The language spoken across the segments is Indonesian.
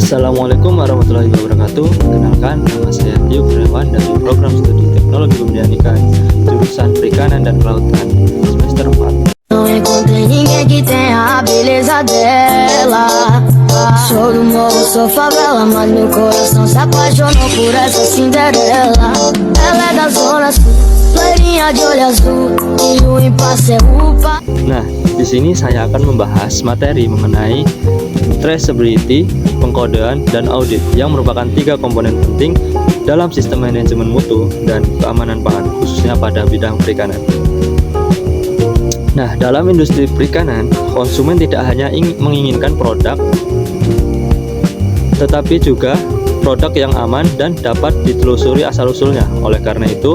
Assalamualaikum warahmatullahi wabarakatuh. Kenalkan, nama saya Tio Kurniawan dari Program Studi Teknologi Pembudidayaan Ikan, jurusan Perikanan dan Kelautan, semester 4. Não encontrei ninguém que tenha a beleza dela. Sou do morro, sou favela, mas meu coração se apaixonou por essa Cinderela. Ela é da zona sul, loirinha de olho azul, e o impasse é upa. Nah, di sini saya akan membahas materi mengenai traceability, pengkodean, dan audit yang merupakan 3 komponen penting dalam sistem manajemen mutu dan keamanan pangan, khususnya pada bidang perikanan. Nah, dalam industri perikanan, konsumen tidak hanya menginginkan produk, tetapi juga produk yang aman dan dapat ditelusuri asal-usulnya. Oleh karena itu,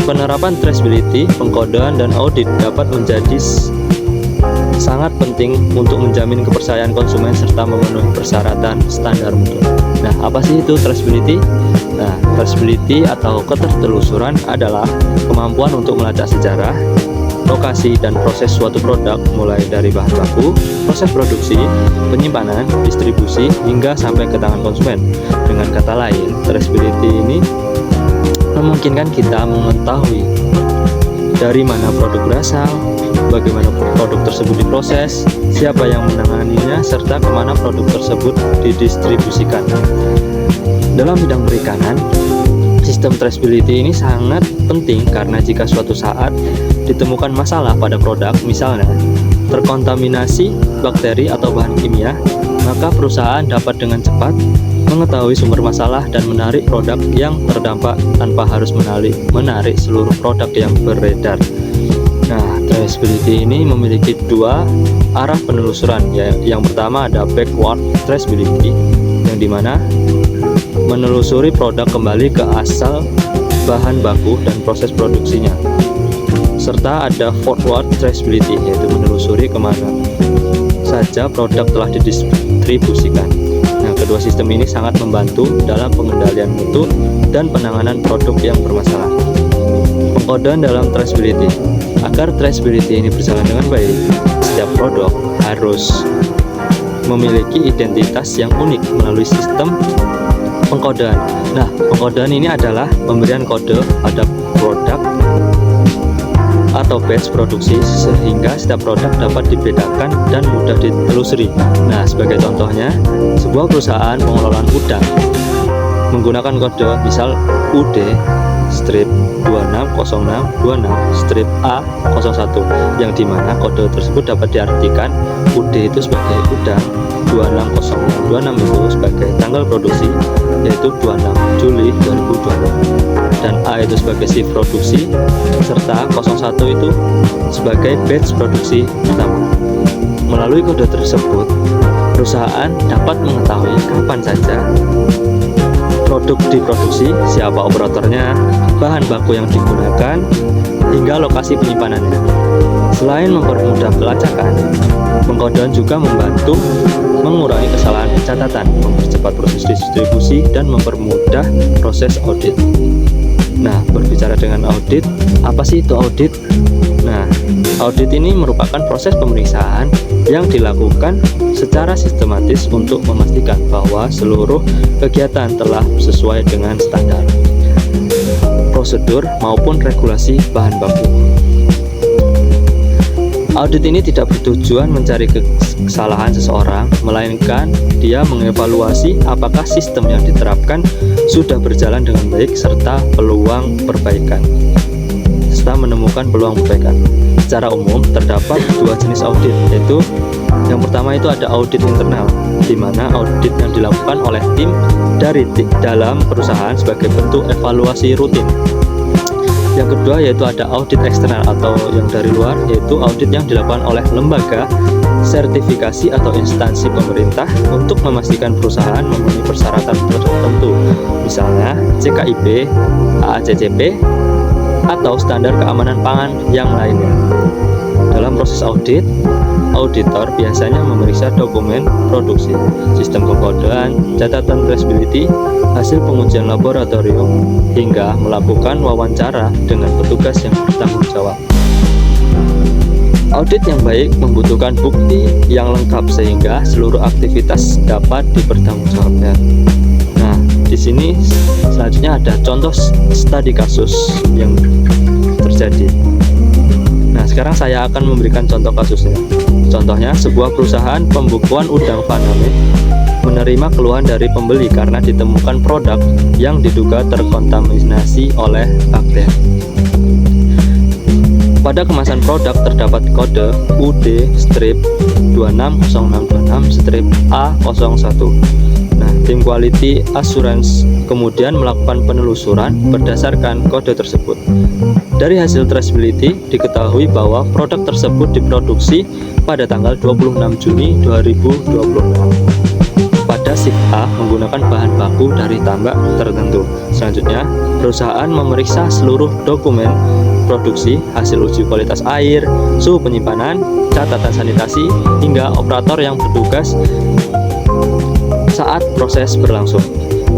penerapan traceability, pengkodean, dan audit dapat menjadi sangat penting untuk menjamin kepercayaan konsumen serta memenuhi persyaratan standar mutu. Nah, apa sih itu traceability? Nah, traceability atau ketertelusuran adalah kemampuan untuk melacak sejarah, lokasi, dan proses suatu produk mulai dari bahan baku, proses produksi, penyimpanan, distribusi, hingga sampai ke tangan konsumen. Dengan kata lain, traceability ini memungkinkan kita mengetahui dari mana produk berasal, bagaimana produk tersebut diproses, siapa yang menanganinya, serta kemana produk tersebut didistribusikan. Dalam bidang perikanan, sistem traceability ini sangat penting karena jika suatu saat ditemukan masalah pada produk, misalnya terkontaminasi bakteri atau bahan kimia, maka perusahaan dapat dengan cepat mengetahui sumber masalah dan menarik produk yang terdampak tanpa harus menarik seluruh produk yang beredar. Nah, traceability ini memiliki 2 arah penelusuran. Yang pertama ada backward traceability, yang dimana menelusuri produk kembali ke asal bahan baku dan proses produksinya. Serta ada forward traceability, yaitu menelusuri kemana saja produk telah didistribusikan. Nah, kedua sistem ini sangat membantu dalam pengendalian mutu dan penanganan produk yang bermasalah. Pengkodean dalam traceability. Agar traceability ini berjalan dengan baik, setiap produk harus memiliki identitas yang unik melalui sistem pengkodean. Nah, pengkodean ini adalah pemberian kode pada produk atau batch produksi sehingga setiap produk dapat dibedakan dan mudah ditelusuri. Nah, sebagai contohnya, sebuah perusahaan pengelolaan udang menggunakan kode misal UD strip 260626 strip A01, yang dimana kode tersebut dapat diartikan UD itu sebagai udang, 260626 itu sebagai tanggal produksi yaitu 26 Juli 2026, dan A itu sebagai shift produksi, serta 01 itu sebagai batch produksi pertama. Melalui kode tersebut, perusahaan dapat mengetahui kapan saja produk diproduksi, siapa operatornya, bahan baku yang digunakan, hingga lokasi penyimpanannya. Selain mempermudah pelacakan, pengkodean juga membantu mengurangi kesalahan pencatatan, mempercepat proses distribusi, dan mempermudah proses audit. Nah, berbicara dengan audit, apa sih itu audit? Nah, audit ini merupakan proses pemeriksaan yang dilakukan secara sistematis untuk memastikan bahwa seluruh kegiatan telah sesuai dengan standar, prosedur, maupun regulasi bahan baku. Audit ini tidak bertujuan mencari kesalahan seseorang, melainkan dia mengevaluasi apakah sistem yang diterapkan sudah berjalan dengan baik serta peluang perbaikan. Menemukan peluang perbaikan. Secara umum terdapat 2 jenis audit, yaitu yang pertama itu ada audit internal, di mana audit yang dilakukan oleh tim dari dalam perusahaan sebagai bentuk evaluasi rutin. Yang kedua yaitu ada audit eksternal atau yang dari luar, yaitu audit yang dilakukan oleh lembaga sertifikasi atau instansi pemerintah untuk memastikan perusahaan memenuhi persyaratan tertentu, misalnya CKIP, AACCP, atau standar keamanan pangan yang lainnya. Dalam proses audit, auditor biasanya memeriksa dokumen produksi, sistem pengkodean, catatan traceability, hasil pengujian laboratorium, hingga melakukan wawancara dengan petugas yang bertanggung jawab. Audit yang baik membutuhkan bukti yang lengkap sehingga seluruh aktivitas dapat dipertanggungjawabkan. Nah, di sini selanjutnya ada contoh studi kasus yang terjadi. Nah, sekarang saya akan memberikan contoh kasusnya. Contohnya, sebuah perusahaan pembukuan udang Faname menerima keluhan dari pembeli karena ditemukan produk yang diduga terkontaminasi oleh bakteri. Pada kemasan produk terdapat kode UD-26026-A01. Nah, tim Quality Assurance kemudian melakukan penelusuran berdasarkan kode tersebut. Dari hasil traceability diketahui bahwa produk tersebut diproduksi pada tanggal 26 Juni 2026. Pada sip A menggunakan bahan baku dari tambak tertentu. Selanjutnya, perusahaan memeriksa seluruh dokumen produksi, hasil uji kualitas air, suhu penyimpanan, catatan sanitasi, hingga operator yang bertugas saat proses berlangsung.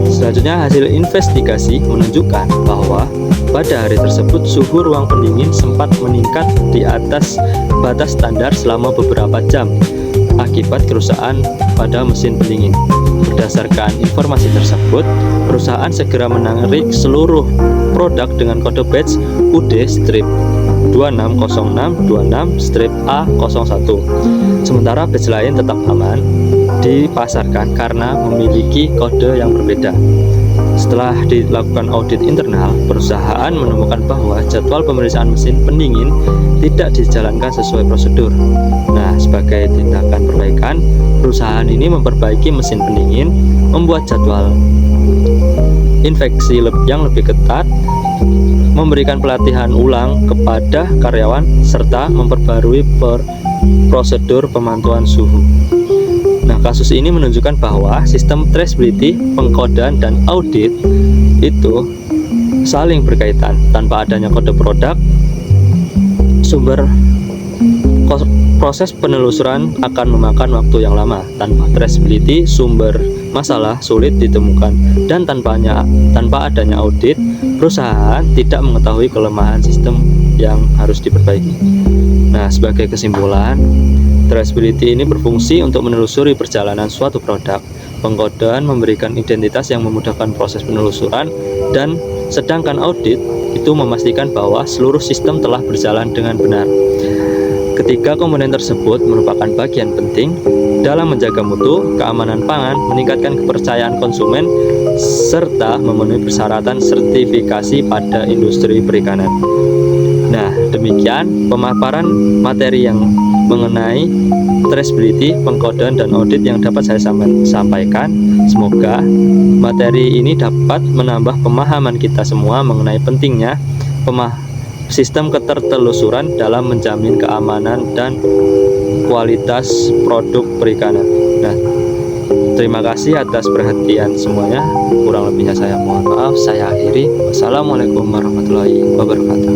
Selanjutnya, hasil investigasi menunjukkan bahwa pada hari tersebut suhu ruang pendingin sempat meningkat di atas batas standar selama beberapa jam akibat kerusakan pada mesin pendingin. Berdasarkan informasi tersebut, perusahaan segera menarik seluruh produk dengan kode batch UD-260626-A01. Sementara batch lain tetap aman dipasarkan karena memiliki kode yang berbeda. Setelah dilakukan audit internal, perusahaan menemukan bahwa jadwal pemeriksaan mesin pendingin tidak dijalankan sesuai prosedur. Nah, sebagai tindakan perbaikan, perusahaan ini memperbaiki mesin pendingin, membuat jadwal infeksi yang lebih ketat, memberikan pelatihan ulang kepada karyawan, serta memperbarui prosedur pemantauan suhu. Nah, kasus ini menunjukkan bahwa sistem traceability, pengkodean, dan audit itu saling berkaitan. Tanpa adanya kode produk, proses penelusuran akan memakan waktu yang lama. Tanpa traceability, sumber masalah sulit ditemukan. Dan tanpa adanya audit, perusahaan tidak mengetahui kelemahan sistem yang harus diperbaiki. Nah, sebagai kesimpulan, traceability ini berfungsi untuk menelusuri perjalanan suatu produk. Pengkodean memberikan identitas yang memudahkan proses penelusuran, dan sedangkan audit itu memastikan bahwa seluruh sistem telah berjalan dengan benar. Ketiga komponen tersebut merupakan bagian penting dalam menjaga mutu, keamanan pangan, meningkatkan kepercayaan konsumen, serta memenuhi persyaratan sertifikasi pada industri perikanan. Nah, demikian pemaparan materi yang mengenai traceability, pengkodean, dan audit yang dapat saya sampaikan. Semoga materi ini dapat menambah pemahaman kita semua mengenai pentingnya sistem ketertelusuran dalam menjamin keamanan dan kualitas produk perikanan. Nah, terima kasih atas perhatian semuanya. Kurang lebihnya saya mohon maaf. Saya akhiri. Wassalamualaikum warahmatullahi wabarakatuh.